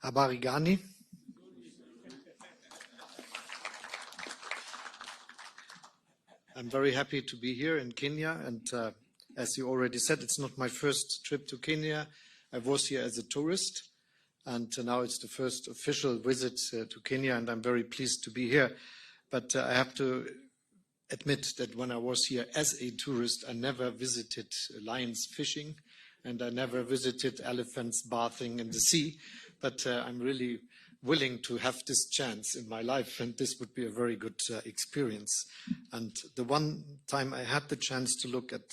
Habari gani? I'm very happy to be here in Kenya, and as you already said, it's not my first trip to Kenya. I was here as a tourist, and now it's the first official visit to Kenya, and I'm very pleased to be here. But I have to admit that when I was here as a tourist, I never visited lions fishing, and I never visited elephants bathing in the sea. But I'm really willing to have this chance in my life, and this would be a very good experience. And the one time I had the chance to look at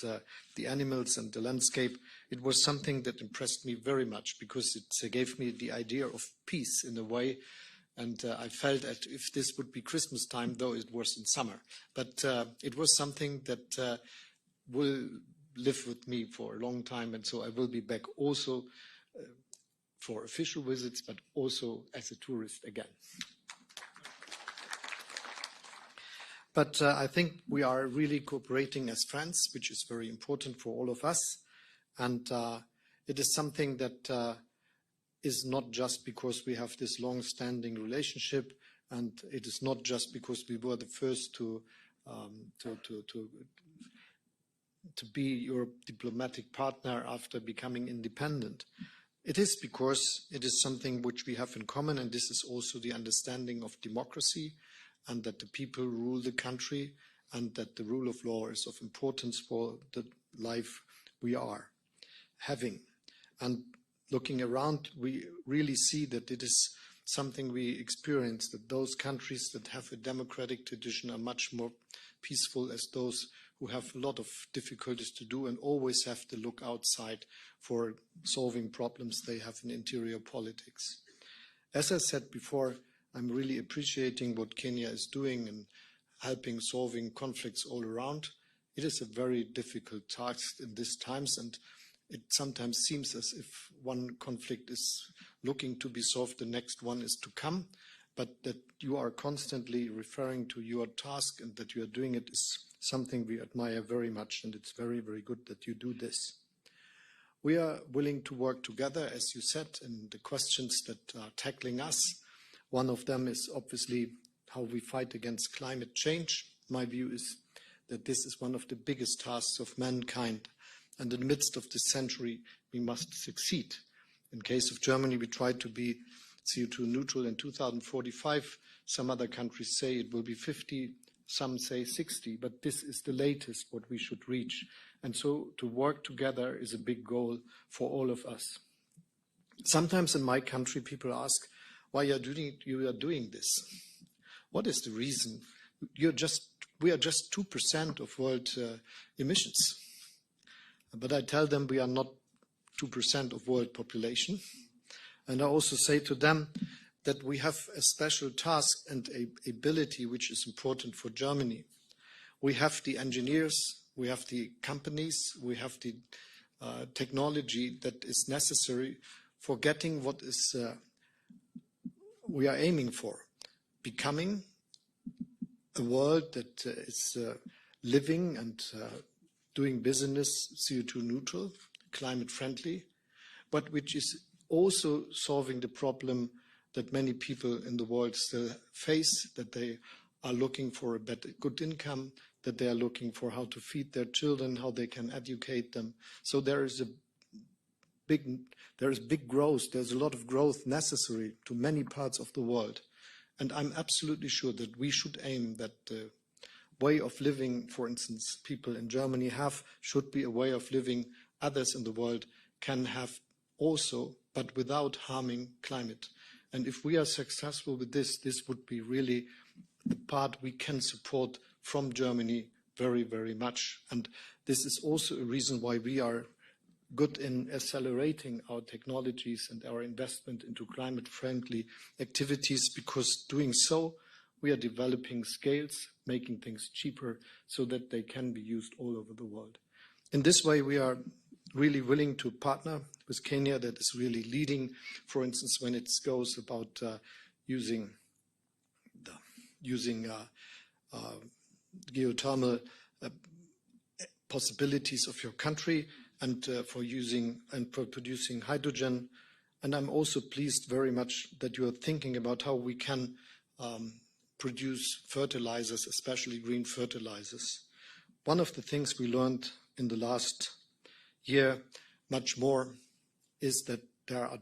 the animals and the landscape, it was something that impressed me very much, because it gave me the idea of peace in a way. And I felt that if this would be Christmas time, though it was in summer, but it was something that will live with me for a long time. And so I will be back also for official visits, but also as a tourist again. But I think we are really cooperating as friends, which is very important for all of us. And it is something that is not just because we have this long-standing relationship, and it is not just because we were the first to be your diplomatic partner after becoming independent. It is because it is something which we have in common, and this is also the understanding of democracy, and that the people rule the country, and that the rule of law is of importance for the life we are having. And looking around, we really see that it is something we experience, that those countries that have a democratic tradition are much more peaceful as those who have a lot of difficulties to do and always have to look outside for solving problems they have in interior politics. As I said before, I'm really appreciating what Kenya is doing and helping solving conflicts all around. It is a very difficult task in these times, and it sometimes seems as if one conflict is looking to be solved, the next one is to come, but that you are constantly referring to your task and that you are doing it is something we admire very much, and it's very, very good that you do this. We are willing to work together, as you said, in the questions that are tackling us. One of them is obviously how we fight against climate change. My view is that this is one of the biggest tasks of mankind, and in the midst of this century, we must succeed. In case of Germany, we try to be CO2 neutral in 2045. Some other countries say it will be 50, some say 60, but this is the latest what we should reach. And so to work together is a big goal for all of us. Sometimes in my country, people ask, why you are doing this? What is the reason? We are just 2% of world emissions. But I tell them we are not 2% of world population. And I also say to them that we have a special task and a ability which is important for Germany. We have the engineers, we have the companies, we have the technology that is necessary for getting what is we are aiming for, becoming a world that is living and doing business CO2 neutral, climate friendly, but which is also solving the problem that many people in the world still face, that they are looking for a better, good income, that they are looking for how to feed their children, how they can educate them. So there is big growth. There's a lot of growth necessary to many parts of the world. And I'm absolutely sure that we should aim that the way of living, for instance, people in Germany have, should be a way of living others in the world can have also, but without harming climate. And if we are successful with this, this would be really the part we can support from Germany very, very much. And this is also a reason why we are good in accelerating our technologies and our investment into climate-friendly activities, because doing so, we are developing scales, making things cheaper so that they can be used all over the world. In this way, we are really willing to partner with Kenya that is really leading, for instance, when it goes about using geothermal possibilities of your country, and for using and for producing hydrogen, And I'm also pleased very much that you are thinking about how we can produce fertilizers, especially green fertilizers. One of the things we learned in the last year much more is that there are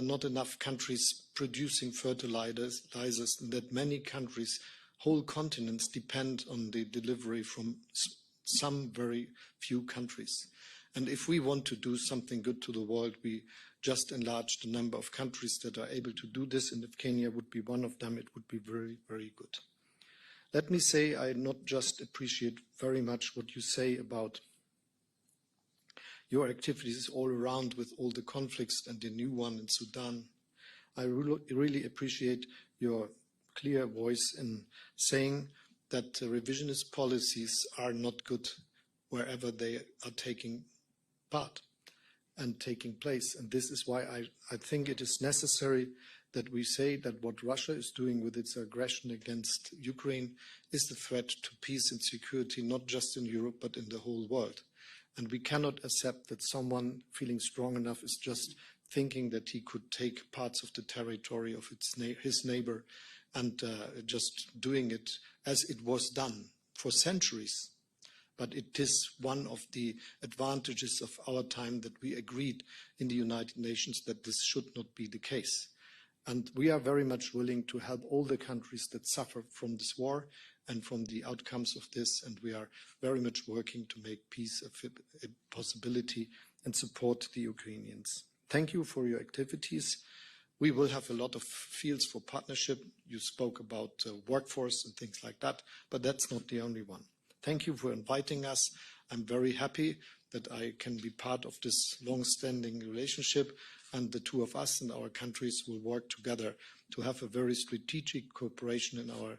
not enough countries producing fertilizers, and that many countries, whole continents, depend on the delivery from some very few countries. And if we want to do something good to the world, we just enlarge the number of countries that are able to do this, and if Kenya would be one of them, it would be very, very good. Let me say I not just appreciate very much what you say about your activities all around with all the conflicts and the new one in Sudan. I really appreciate your clear voice in saying that revisionist policies are not good wherever they are taking part and taking place. And this is why I think it is necessary that we say that what Russia is doing with its aggression against Ukraine is the threat to peace and security, not just in Europe, but in the whole world. And we cannot accept that someone feeling strong enough is just thinking that he could take parts of the territory of his neighbor and just doing it as it was done for centuries. But it is one of the advantages of our time that we agreed in the United Nations that this should not be the case. And we are very much willing to help all the countries that suffer from this war and from the outcomes of this, and we are very much working to make peace a possibility and support the Ukrainians. Thank you for your activities. We will have a lot of fields for partnership. You spoke about workforce and things like that, but that's not the only one. Thank you for inviting us. I'm very happy that I can be part of this long-standing relationship, and the two of us and our countries will work together to have a very strategic cooperation in our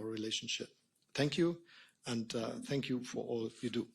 relationship. Thank you, and thank you for all you do.